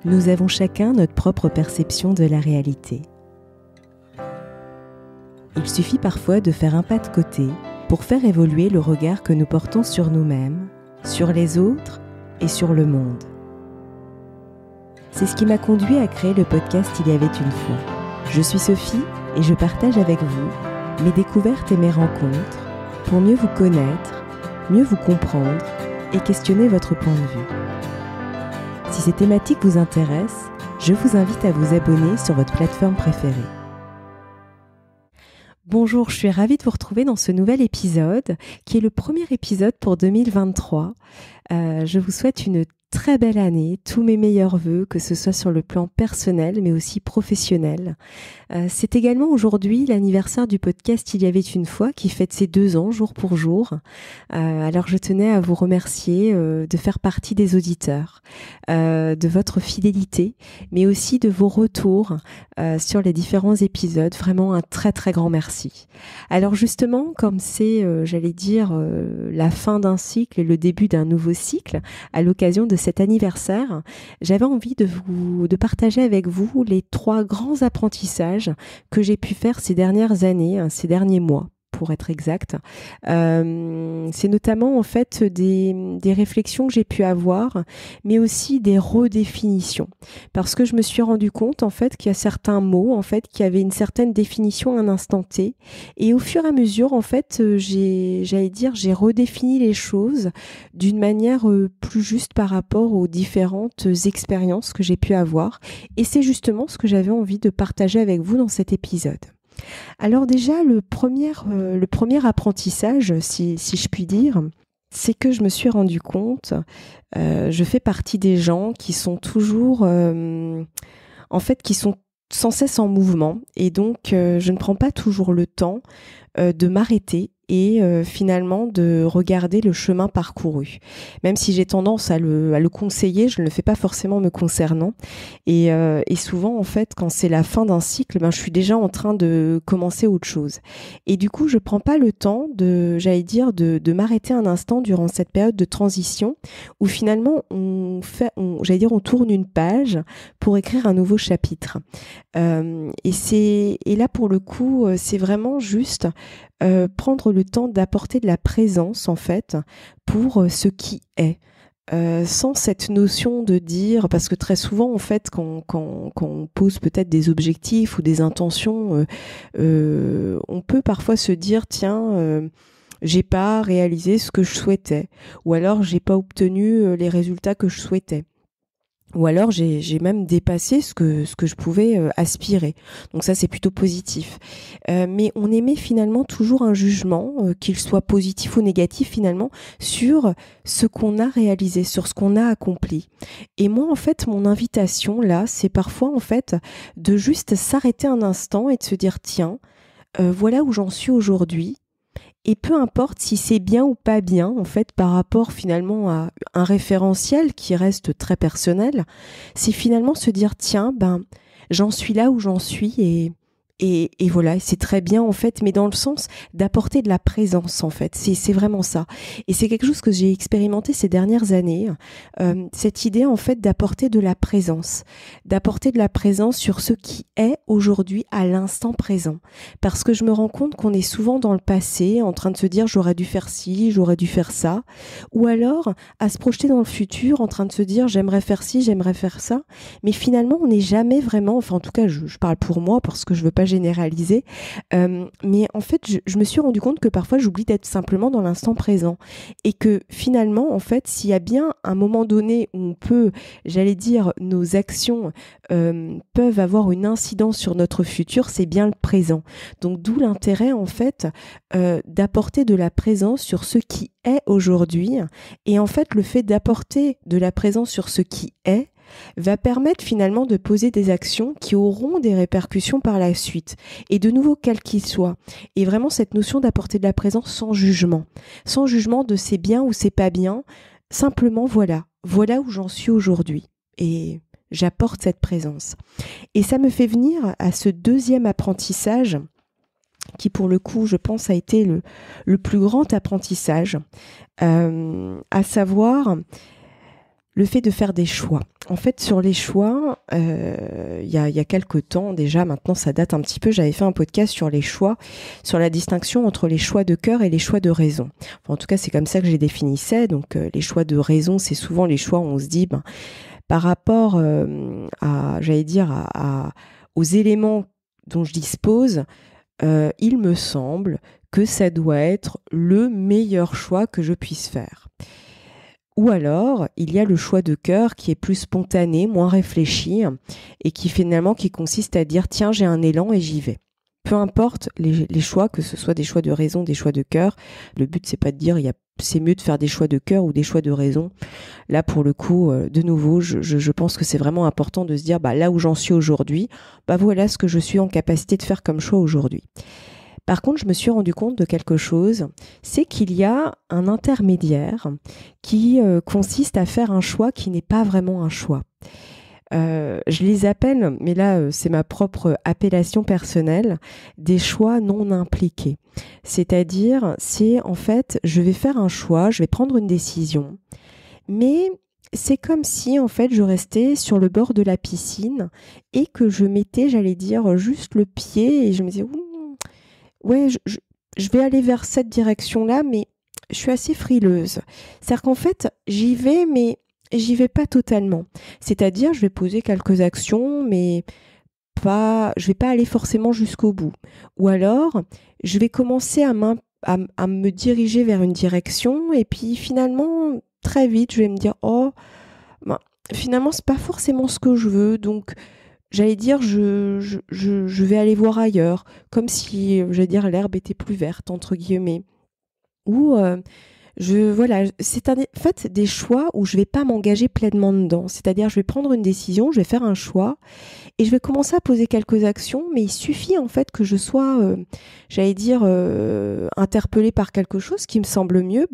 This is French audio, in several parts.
Nous avons chacun notre propre perception de la réalité. Il suffit parfois de faire un pas de côté pour faire évoluer le regard que nous portons sur nous-mêmes, sur les autres et sur le monde. C'est ce qui m'a conduit à créer le podcast Il y avait une fois. Je suis Sophie et je partage avec vous mes découvertes et mes rencontres pour mieux vous connaître, mieux vous comprendre et questionner votre point de vue. Si ces thématiques vous intéressent, je vous invite à vous abonner sur votre plateforme préférée. Bonjour, je suis ravie de vous retrouver dans ce nouvel épisode, qui est le premier épisode pour 2023. Je vous souhaite une très belle année, tous mes meilleurs vœux, que ce soit sur le plan personnel, mais aussi professionnel. C'est également aujourd'hui l'anniversaire du podcast Il y avait une fois, qui fête ses 2 ans, jour pour jour. Alors je tenais à vous remercier de faire partie des auditeurs, de votre fidélité, mais aussi de vos retours sur les différents épisodes. Vraiment un très très grand merci. Alors justement, comme c'est, la fin d'un cycle et le début d'un nouveau cycle, à l'occasion de cet anniversaire, j'avais envie de partager avec vous les 3 grands apprentissages que j'ai pu faire ces dernières années, ces derniers mois, pour être exact. C'est notamment en fait des réflexions que j'ai pu avoir, mais aussi des redéfinitions. Parce que je me suis rendu compte en fait qu'il y a certains mots en fait qui avaient une certaine définition à un instant T, et au fur et à mesure en fait j'ai redéfini les choses d'une manière plus juste par rapport aux différentes expériences que j'ai pu avoir, et c'est justement ce que j'avais envie de partager avec vous dans cet épisode. Alors déjà, le premier apprentissage, si je puis dire, c'est que je me suis rendu compte, je fais partie des gens qui sont toujours, qui sont sans cesse en mouvement, et donc je ne prends pas toujours le temps de m'arrêter et finalement de regarder le chemin parcouru. Même si j'ai tendance à le conseiller, je ne le fais pas forcément me concernant. Et souvent, en fait, quand c'est la fin d'un cycle, je suis déjà en train de commencer autre chose. Et du coup, je prends pas le temps de m'arrêter un instant durant cette période de transition où finalement on tourne une page pour écrire un nouveau chapitre. Et là, pour le coup, c'est vraiment juste prendre le temps d'apporter de la présence en fait pour ce qui est, sans cette notion de dire, parce que très souvent en fait quand on pose peut-être des objectifs ou des intentions, on peut parfois se dire tiens, j'ai pas réalisé ce que je souhaitais, ou alors j'ai pas obtenu les résultats que je souhaitais. Ou alors j'ai même dépassé ce que je pouvais aspirer. Donc ça, c'est plutôt positif. Mais on émet finalement toujours un jugement, qu'il soit positif ou négatif finalement, sur ce qu'on a réalisé, sur ce qu'on a accompli. Et moi, en fait, mon invitation là, c'est parfois en fait de juste s'arrêter un instant et de se dire tiens, voilà où j'en suis aujourd'hui. Et peu importe si c'est bien ou pas bien, en fait, par rapport finalement à un référentiel qui reste très personnel, c'est finalement se dire, tiens, j'en suis là où j'en suis et voilà, c'est très bien en fait, mais dans le sens d'apporter de la présence en fait, c'est vraiment ça. Et c'est quelque chose que j'ai expérimenté ces dernières années, cette idée en fait d'apporter de la présence sur ce qui est aujourd'hui à l'instant présent. Parce que je me rends compte qu'on est souvent dans le passé, en train de se dire j'aurais dû faire ci, j'aurais dû faire ça, ou alors à se projeter dans le futur, en train de se dire j'aimerais faire ci, j'aimerais faire ça, mais finalement on n'est jamais vraiment, enfin en tout cas je parle pour moi parce que je veux pas généraliser, mais en fait je me suis rendu compte que parfois j'oublie d'être simplement dans l'instant présent, et que finalement en fait s'il y a bien un moment donné où on peut, nos actions peuvent avoir une incidence sur notre futur, c'est bien le présent. Donc d'où l'intérêt en fait d'apporter de la présence sur ce qui est aujourd'hui, et en fait le fait d'apporter de la présence sur ce qui est va permettre finalement de poser des actions qui auront des répercussions par la suite, et de nouveau quelles qu'ils soient. Et vraiment cette notion d'apporter de la présence sans jugement de c'est bien ou c'est pas bien, simplement voilà où j'en suis aujourd'hui et j'apporte cette présence. Et ça me fait venir à ce deuxième apprentissage qui pour le coup je pense a été le plus grand apprentissage, à savoir le fait de faire des choix. En fait, sur les choix, il y a quelques temps déjà, maintenant ça date un petit peu, j'avais fait un podcast sur les choix, sur la distinction entre les choix de cœur et les choix de raison. Enfin, en tout cas, c'est comme ça que j'ai définissais. Donc, les choix de raison, c'est souvent les choix où on se dit, par rapport aux éléments dont je dispose, il me semble que ça doit être le meilleur choix que je puisse faire. Ou alors, il y a le choix de cœur qui est plus spontané, moins réfléchi, et qui consiste à dire tiens, j'ai un élan et j'y vais. Peu importe les choix, que ce soit des choix de raison, des choix de cœur, le but c'est pas de dire c'est mieux de faire des choix de cœur ou des choix de raison. Là, pour le coup, de nouveau, je pense que c'est vraiment important de se dire là où j'en suis aujourd'hui, voilà ce que je suis en capacité de faire comme choix aujourd'hui. Par contre, je me suis rendu compte de quelque chose, c'est qu'il y a un intermédiaire qui consiste à faire un choix qui n'est pas vraiment un choix. Je les appelle, mais là c'est ma propre appellation personnelle, des choix non impliqués. C'est-à-dire, c'est en fait, je vais faire un choix, je vais prendre une décision, mais c'est comme si en fait je restais sur le bord de la piscine et que je mettais, j'allais dire, juste le pied et je me disais ouais, je vais aller vers cette direction-là, mais je suis assez frileuse. C'est-à-dire qu'en fait, j'y vais, mais j'y vais pas totalement. C'est-à-dire, je vais poser quelques actions, mais je vais pas aller forcément jusqu'au bout. Ou alors, je vais commencer à me diriger vers une direction, et puis finalement, très vite, je vais me dire, finalement, c'est pas forcément ce que je veux, donc j'allais dire, je vais aller voir ailleurs, comme si, j'allais dire, l'herbe était plus verte, entre guillemets. Ou, c'est en fait des choix où je vais pas m'engager pleinement dedans. C'est-à-dire, je vais prendre une décision, je vais faire un choix, et je vais commencer à poser quelques actions, mais il suffit en fait que je sois, interpellée par quelque chose qui me semble mieux,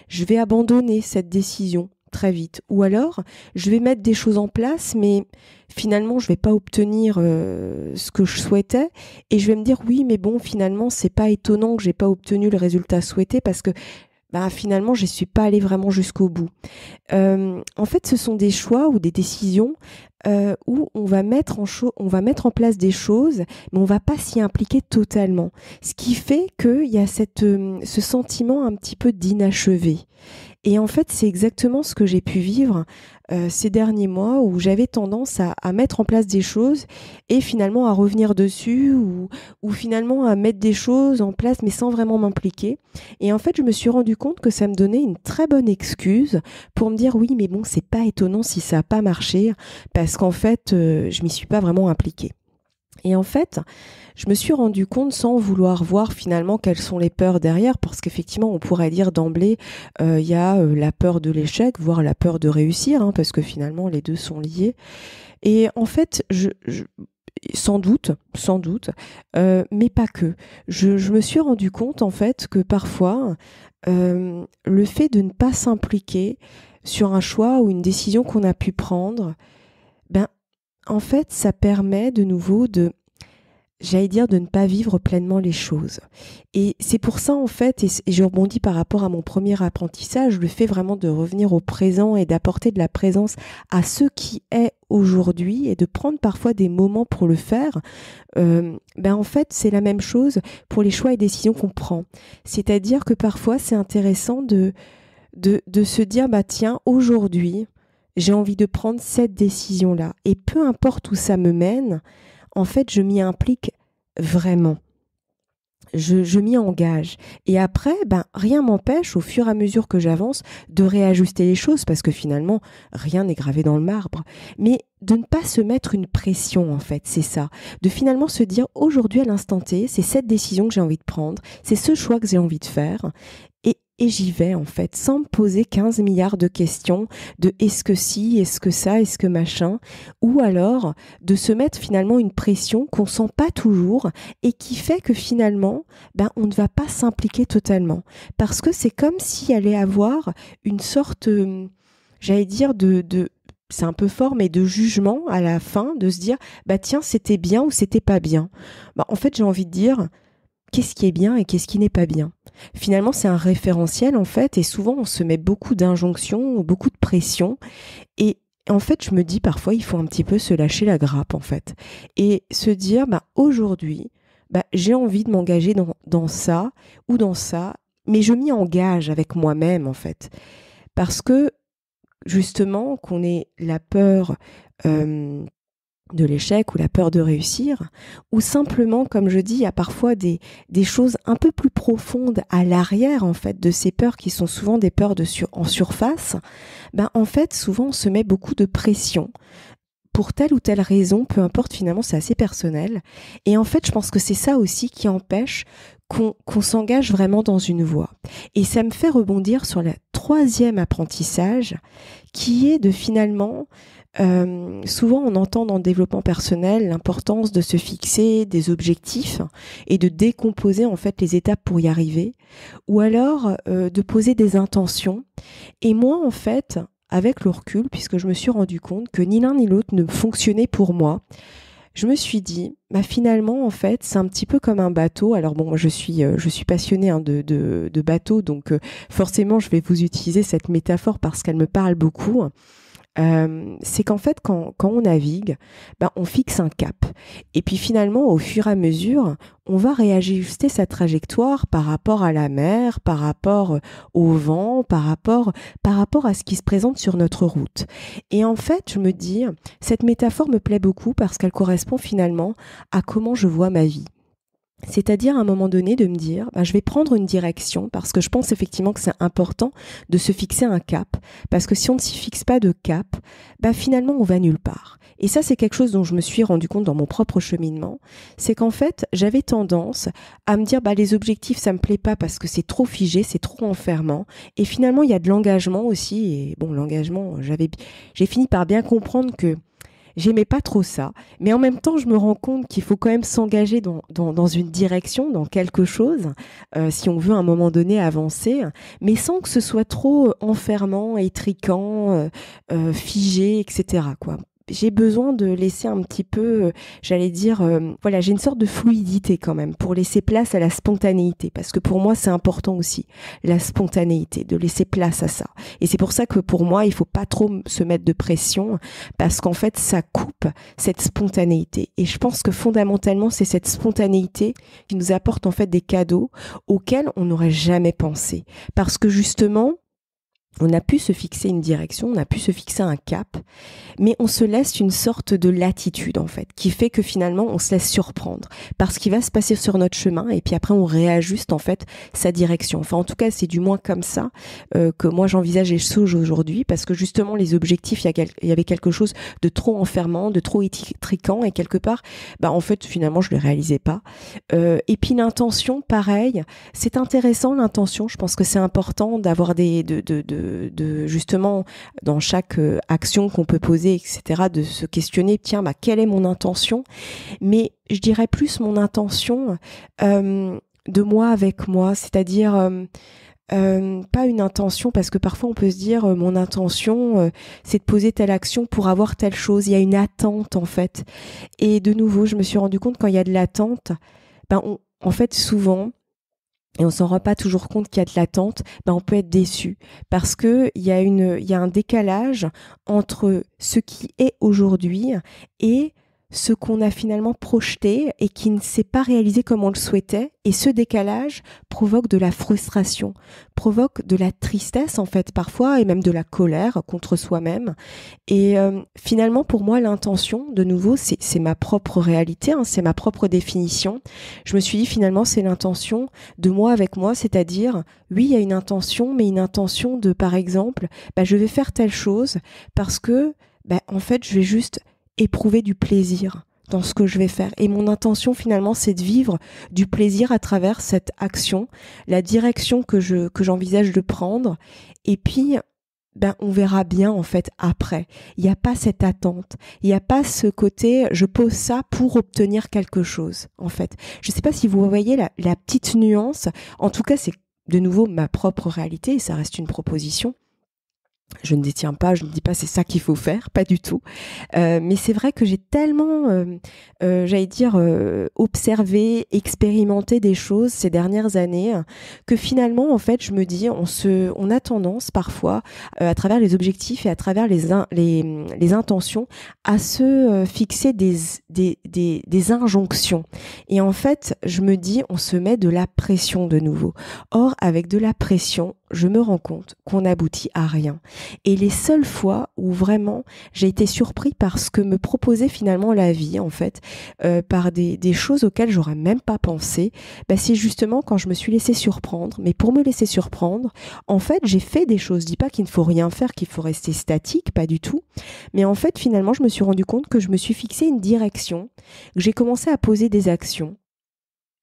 je vais abandonner cette décision très vite. Ou alors, je vais mettre des choses en place, mais finalement, je vais pas obtenir ce que je souhaitais, et je vais me dire oui, mais bon, finalement, c'est pas étonnant que j'ai pas obtenu le résultat souhaité parce que finalement, je suis pas allée vraiment jusqu'au bout. En fait, ce sont des choix ou des décisions où on va mettre en place des choses, mais on va pas s'y impliquer totalement. Ce qui fait qu'il y a ce sentiment un petit peu d'inachevé. Et en fait, c'est exactement ce que j'ai pu vivre ces derniers mois où j'avais tendance à mettre en place des choses et finalement à revenir dessus ou finalement à mettre des choses en place mais sans vraiment m'impliquer. Et en fait, je me suis rendu compte que ça me donnait une très bonne excuse pour me dire oui, mais bon, c'est pas étonnant si ça n'a pas marché parce qu'en fait, je m'y suis pas vraiment impliquée. Et en fait, je me suis rendu compte sans vouloir voir finalement quelles sont les peurs derrière, parce qu'effectivement, on pourrait dire d'emblée, il y a la peur de l'échec, voire la peur de réussir, parce que finalement, les deux sont liés. Et en fait, sans doute, mais pas que. Je me suis rendu compte en fait que parfois, le fait de ne pas s'impliquer sur un choix ou une décision qu'on a pu prendre, en fait, ça permet de nouveau de ne pas vivre pleinement les choses. Et c'est pour ça, en fait, et je rebondis par rapport à mon premier apprentissage, le fait vraiment de revenir au présent et d'apporter de la présence à ce qui est aujourd'hui et de prendre parfois des moments pour le faire, en fait, c'est la même chose pour les choix et décisions qu'on prend. C'est-à-dire que parfois, c'est intéressant de se dire, tiens, aujourd'hui, j'ai envie de prendre cette décision-là. Et peu importe où ça me mène, en fait, je m'y implique vraiment. Je m'y engage. Et après, rien m'empêche, au fur et à mesure que j'avance, de réajuster les choses, parce que finalement, rien n'est gravé dans le marbre. Mais de ne pas se mettre une pression, en fait, c'est ça. De finalement se dire, aujourd'hui, à l'instant T, c'est cette décision que j'ai envie de prendre, c'est ce choix que j'ai envie de faire. Et j'y vais, en fait, sans me poser 15 milliards de questions de est-ce que si, est-ce que ça, est-ce que machin, ou alors de se mettre finalement une pression qu'on sent pas toujours et qui fait que finalement, on ne va pas s'impliquer totalement. Parce que c'est comme s'il allait avoir une sorte, j'allais dire, c'est un peu fort, mais de jugement à la fin, de se dire, tiens, c'était bien ou c'était pas bien. En fait, j'ai envie de dire, qu'est-ce qui est bien et qu'est-ce qui n'est pas bien. Finalement, c'est un référentiel en fait, et souvent on se met beaucoup d'injonctions, beaucoup de pression, et en fait, je me dis parfois, il faut un petit peu se lâcher la grappe en fait, et se dire, aujourd'hui, j'ai envie de m'engager dans ça ou dans ça, mais je m'y engage avec moi-même en fait, parce que justement, qu'on ait la peur de l'échec ou la peur de réussir, ou simplement, comme je dis, il y a parfois des choses un peu plus profondes à l'arrière en fait de ces peurs qui sont souvent des peurs en surface. En fait, souvent on se met beaucoup de pression pour telle ou telle raison, peu importe, finalement c'est assez personnel. Et en fait, je pense que c'est ça aussi qui empêche qu'on s'engage vraiment dans une voie. Et ça me fait rebondir sur le troisième apprentissage, qui est de finalement, souvent on entend dans le développement personnel l'importance de se fixer des objectifs et de décomposer en fait les étapes pour y arriver, ou alors de poser des intentions. Et moi en fait, avec le recul, puisque je me suis rendu compte que ni l'un ni l'autre ne fonctionnait pour moi, je me suis dit, finalement, en fait, c'est un petit peu comme un bateau. Alors bon, moi, je suis passionnée de bateaux, donc forcément, je vais vous utiliser cette métaphore parce qu'elle me parle beaucoup. C'est qu'en fait, quand on navigue, on fixe un cap. Et puis finalement, au fur et à mesure, on va réajuster sa trajectoire par rapport à la mer, par rapport au vent, par rapport à ce qui se présente sur notre route. Et en fait, je me dis, cette métaphore me plaît beaucoup parce qu'elle correspond finalement à comment je vois ma vie. C'est-à-dire à un moment donné de me dire, je vais prendre une direction parce que je pense effectivement que c'est important de se fixer un cap. Parce que si on ne s'y fixe pas de cap, finalement on va nulle part. Et ça c'est quelque chose dont je me suis rendu compte dans mon propre cheminement. C'est qu'en fait j'avais tendance à me dire les objectifs ça me plaît pas parce que c'est trop figé, c'est trop enfermant. Et finalement il y a de l'engagement aussi. Et bon, l'engagement, j'ai fini par bien comprendre que j'aimais pas trop ça, mais en même temps, je me rends compte qu'il faut quand même s'engager dans une direction, dans quelque chose, si on veut à un moment donné avancer, mais sans que ce soit trop enfermant, étriquant, figé, etc., quoi. J'ai besoin de laisser un petit peu, j'allais dire, voilà, j'ai une sorte de fluidité quand même pour laisser place à la spontanéité, parce que pour moi c'est important aussi, la spontanéité, de laisser place à ça. Et c'est pour ça que pour moi il faut pas trop se mettre de pression, parce qu'en fait ça coupe cette spontanéité. Et je pense que fondamentalement c'est cette spontanéité qui nous apporte en fait des cadeaux auxquels on n'aurait jamais pensé, parce que justement on a pu se fixer une direction, on a pu se fixer un cap, mais on se laisse une sorte de latitude en fait, qui fait que finalement on se laisse surprendre par ce qui va se passer sur notre chemin, et puis après on réajuste en fait sa direction. Enfin en tout cas c'est du moins comme ça que moi j'envisage les choses aujourd'hui, parce que justement les objectifs, il y avait quelque chose de trop enfermant, de trop étriquant, et quelque part en fait finalement je le réalisais pas. Et puis l'intention, pareil, c'est intéressant l'intention, je pense que c'est important d'avoir de justement dans chaque action qu'on peut poser, etc., de se questionner, tiens, quelle est mon intention? Mais je dirais plus mon intention de moi avec moi, c'est-à-dire pas une intention, parce que parfois on peut se dire mon intention c'est de poser telle action pour avoir telle chose. Il y a une attente en fait, et de nouveau je me suis rendu compte quand il y a de l'attente, en fait souvent, et on s'en rend pas toujours compte qu'il y a de l'attente, on peut être déçu parce que il y a un décalage entre ce qui est aujourd'hui et ce qu'on a finalement projeté et qui ne s'est pas réalisé comme on le souhaitait. Et ce décalage provoque de la frustration, provoque de la tristesse en fait parfois, et même de la colère contre soi-même. Et finalement pour moi l'intention, de nouveau c'est ma propre réalité, c'est ma propre définition. Je me suis dit finalement c'est l'intention de moi avec moi, c'est-à-dire oui il y a une intention, mais une intention de par exemple je vais faire telle chose parce que en fait je vais juste éprouver du plaisir dans ce que je vais faire. Et mon intention finalement c'est de vivre du plaisir à travers cette action, la direction que j'envisage de prendre, et puis on verra bien en fait après. Il n'y a pas cette attente, il n'y a pas ce côté je pose ça pour obtenir quelque chose en fait. Je ne sais pas si vous voyez la petite nuance, en tout cas c'est de nouveau ma propre réalité et ça reste une proposition. Je ne détiens pas, je ne dis pas c'est ça qu'il faut faire, pas du tout. Mais c'est vrai que j'ai tellement, j'allais dire, observé, expérimenté des choses ces dernières années que finalement, en fait, je me dis, on a tendance parfois, à travers les objectifs et à travers les intentions, à se fixer des injonctions. Et en fait, je me dis, on se met de la pression de nouveau. Or, avec de la pression, je me rends compte qu'on n'aboutit à rien. Et les seules fois où vraiment j'ai été surpris par ce que me proposait finalement la vie, en fait, par des choses auxquelles j'aurais même pas pensé, bah, c'est justement quand je me suis laissée surprendre. Mais pour me laisser surprendre, en fait, j'ai fait des choses. Je dis pas qu'il ne faut rien faire, qu'il faut rester statique, pas du tout. Mais en fait, finalement, je me suis rendu compte que je me suis fixé une direction, que j'ai commencé à poser des actions.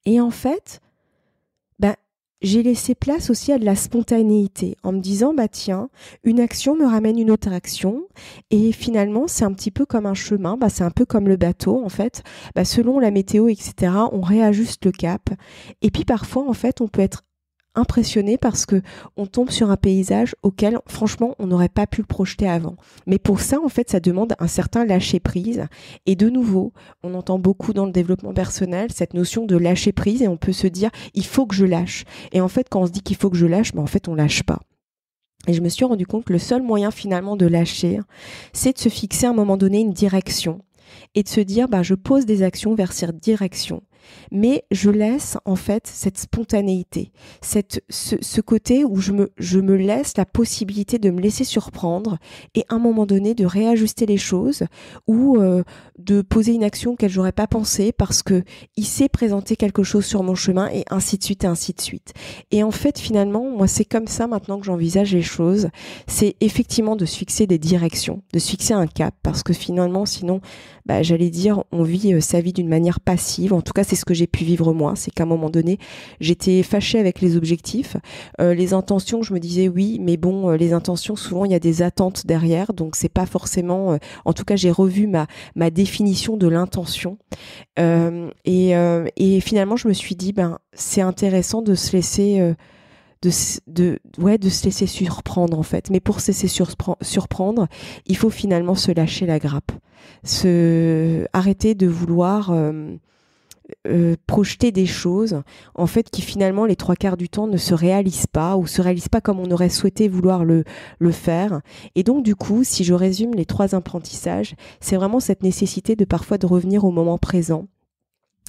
Et en fait, bah, j'ai laissé place aussi à de la spontanéité en me disant, bah tiens, une action me ramène une autre action et finalement c'est un petit peu comme un chemin, bah, c'est un peu comme le bateau en fait, bah, selon la météo etc. on réajuste le cap et puis parfois en fait on peut être impressionné parce que on tombe sur un paysage auquel franchement on n'aurait pas pu le projeter avant. Mais pour ça en fait ça demande un certain lâcher prise et de nouveau on entend beaucoup dans le développement personnel cette notion de lâcher prise et on peut se dire il faut que je lâche et en fait quand on se dit qu'il faut que je lâche en fait on lâche pas. Et je me suis rendu compte que le seul moyen finalement de lâcher c'est de se fixer à un moment donné une direction et de se dire bah je pose des actions vers cette direction. Mais je laisse en fait cette spontanéité, ce côté où je me laisse la possibilité de me laisser surprendre et à un moment donné de réajuster les choses ou de poser une action auquel j'aurais pas pensé parce que il s'est présenté quelque chose sur mon chemin et ainsi de suite et ainsi de suite. Et en fait finalement moi c'est comme ça maintenant que j'envisage les choses, c'est effectivement de se fixer des directions, de se fixer un cap parce que finalement sinon bah, j'allais dire, on vit sa vie d'une manière passive. En tout cas, c'est ce que j'ai pu vivre moi. C'est qu'à un moment donné, j'étais fâchée avec les objectifs. Les intentions, je me disais oui, mais bon, les intentions, souvent, il y a des attentes derrière. Donc, c'est pas forcément... en tout cas, j'ai revu ma définition de l'intention. Et finalement, je me suis dit, ben, c'est intéressant de se laisser... de se laisser surprendre en fait. Mais pour se laisser surprendre, il faut finalement se lâcher la grappe. Arrêter de vouloir projeter des choses en fait qui finalement les trois quarts du temps ne se réalisent pas ou se réalisent pas comme on aurait souhaité vouloir le faire. Et donc du coup, si je résume les trois apprentissages, c'est vraiment cette nécessité de parfois de revenir au moment présent,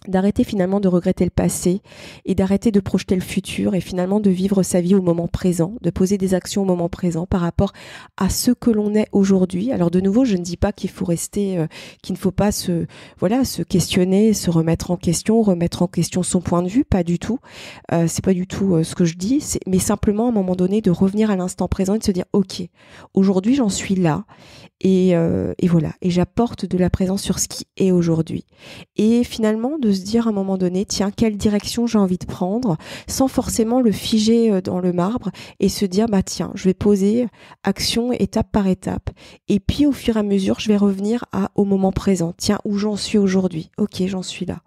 d'arrêter finalement de regretter le passé et d'arrêter de projeter le futur et finalement de vivre sa vie au moment présent, de poser des actions au moment présent par rapport à ce que l'on est aujourd'hui. Alors de nouveau, je ne dis pas qu'il faut rester, qu'il ne faut pas se questionner, se remettre en question son point de vue, pas du tout. C'est pas du tout ce que je dis, mais simplement à un moment donné de revenir à l'instant présent et de se dire ok, aujourd'hui j'en suis là et voilà, et j'apporte de la présence sur ce qui est aujourd'hui. Et finalement de se dire à un moment donné, tiens, quelle direction j'ai envie de prendre, sans forcément le figer dans le marbre et se dire, bah tiens, je vais poser action étape par étape. Et puis au fur et à mesure, je vais revenir au moment présent. Tiens, où j'en suis aujourd'hui? Ok, j'en suis là.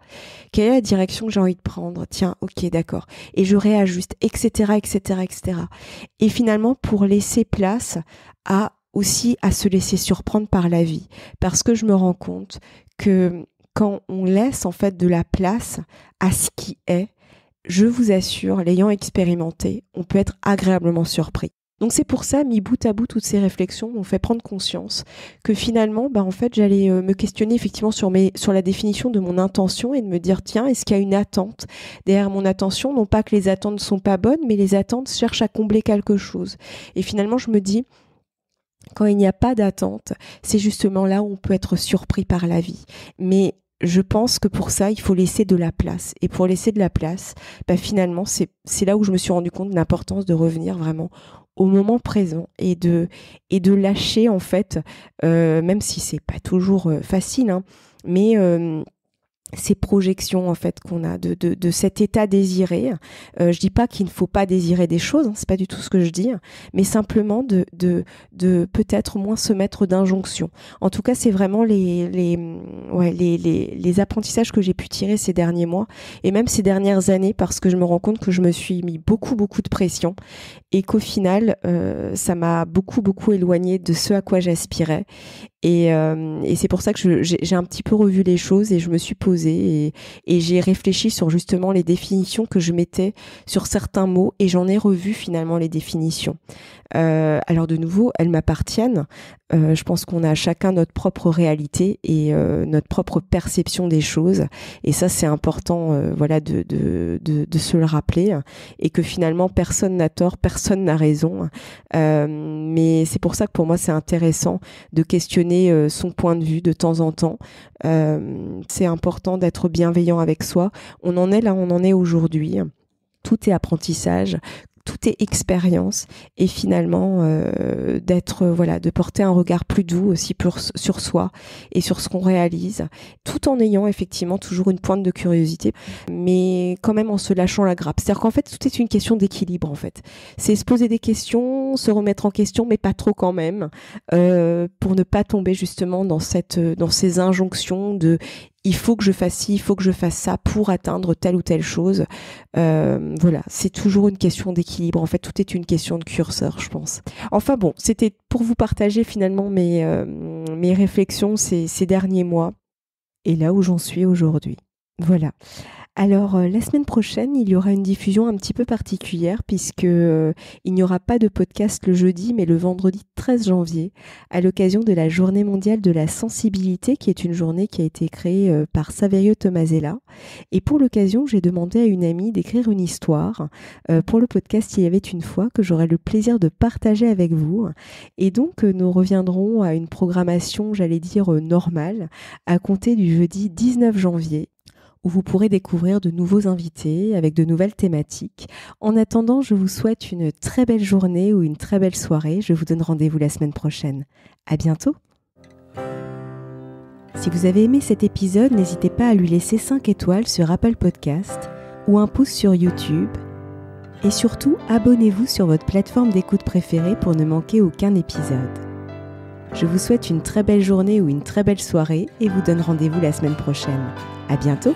Quelle est la direction que j'ai envie de prendre? Tiens, ok, d'accord. Et je réajuste, etc., etc., etc. Et finalement, pour laisser place aussi à se laisser surprendre par la vie. Parce que je me rends compte que quand on laisse en fait de la place à ce qui est, je vous assure, l'ayant expérimenté, on peut être agréablement surpris. Donc c'est pour ça, mis bout à bout, toutes ces réflexions m'ont fait prendre conscience que finalement, bah, en fait, j'allais me questionner effectivement sur la définition de mon intention et de me dire, tiens, est-ce qu'il y a une attente derrière mon attention? Non pas que les attentes ne sont pas bonnes, mais les attentes cherchent à combler quelque chose. Et finalement, je me dis, quand il n'y a pas d'attente, c'est justement là où on peut être surpris par la vie. Mais je pense que pour ça, il faut laisser de la place. Et pour laisser de la place, bah finalement, c'est là où je me suis rendu compte de l'importance de revenir vraiment au moment présent et de lâcher, en fait, même si c'est pas toujours facile, hein, mais ces projections en fait qu'on a de cet état désiré. Je dis pas qu'il ne faut pas désirer des choses, c'est pas du tout ce que je dis, mais simplement de peut-être moins se mettre d'injonctions. En tout cas, c'est vraiment les apprentissages que j'ai pu tirer ces derniers mois et même ces dernières années, parce que je me rends compte que je me suis mis beaucoup de pression et qu'au final, ça m'a beaucoup éloignée de ce à quoi j'aspirais. Et c'est pour ça que j'ai un petit peu revu les choses et je me suis posée et j'ai réfléchi sur justement les définitions que je mettais sur certains mots et j'en ai revu finalement les définitions. Alors de nouveau, elles m'appartiennent. Je pense qu'on a chacun notre propre réalité et notre propre perception des choses. Et ça, c'est important, de se le rappeler. Et que finalement, personne n'a tort, personne n'a raison. Mais c'est pour ça que pour moi, c'est intéressant de questionner son point de vue de temps en temps. C'est important d'être bienveillant avec soi. On en est là, on en est aujourd'hui. Tout est apprentissage. Tout est expérience et finalement de porter un regard plus doux aussi sur soi et sur ce qu'on réalise, tout en ayant effectivement toujours une pointe de curiosité, mais quand même en se lâchant la grappe. C'est-à-dire qu'en fait, tout est une question d'équilibre en fait. C'est se poser des questions, se remettre en question, mais pas trop quand même, pour ne pas tomber justement dans ces injonctions de il faut que je fasse ci, il faut que je fasse ça pour atteindre telle ou telle chose. C'est toujours une question d'équilibre. En fait, tout est une question de curseur, je pense. Enfin bon, c'était pour vous partager finalement mes réflexions ces derniers mois et là où j'en suis aujourd'hui. Voilà. Alors, la semaine prochaine, il y aura une diffusion un petit peu particulière puisque il n'y aura pas de podcast le jeudi, mais le vendredi 13 janvier, à l'occasion de la Journée mondiale de la sensibilité, qui est une journée qui a été créée par Saverio Tomasella. Et pour l'occasion, j'ai demandé à une amie d'écrire une histoire pour le podcast Il y avait une fois, que j'aurai le plaisir de partager avec vous. Et donc, nous reviendrons à une programmation, j'allais dire, normale, à compter du jeudi 19 janvier. Où vous pourrez découvrir de nouveaux invités avec de nouvelles thématiques. En attendant, je vous souhaite une très belle journée ou une très belle soirée. Je vous donne rendez-vous la semaine prochaine. À bientôt. Si vous avez aimé cet épisode, n'hésitez pas à lui laisser 5 étoiles sur Apple Podcast ou un pouce sur YouTube. Et surtout, abonnez-vous sur votre plateforme d'écoute préférée pour ne manquer aucun épisode. Je vous souhaite une très belle journée ou une très belle soirée et vous donne rendez-vous la semaine prochaine. À bientôt!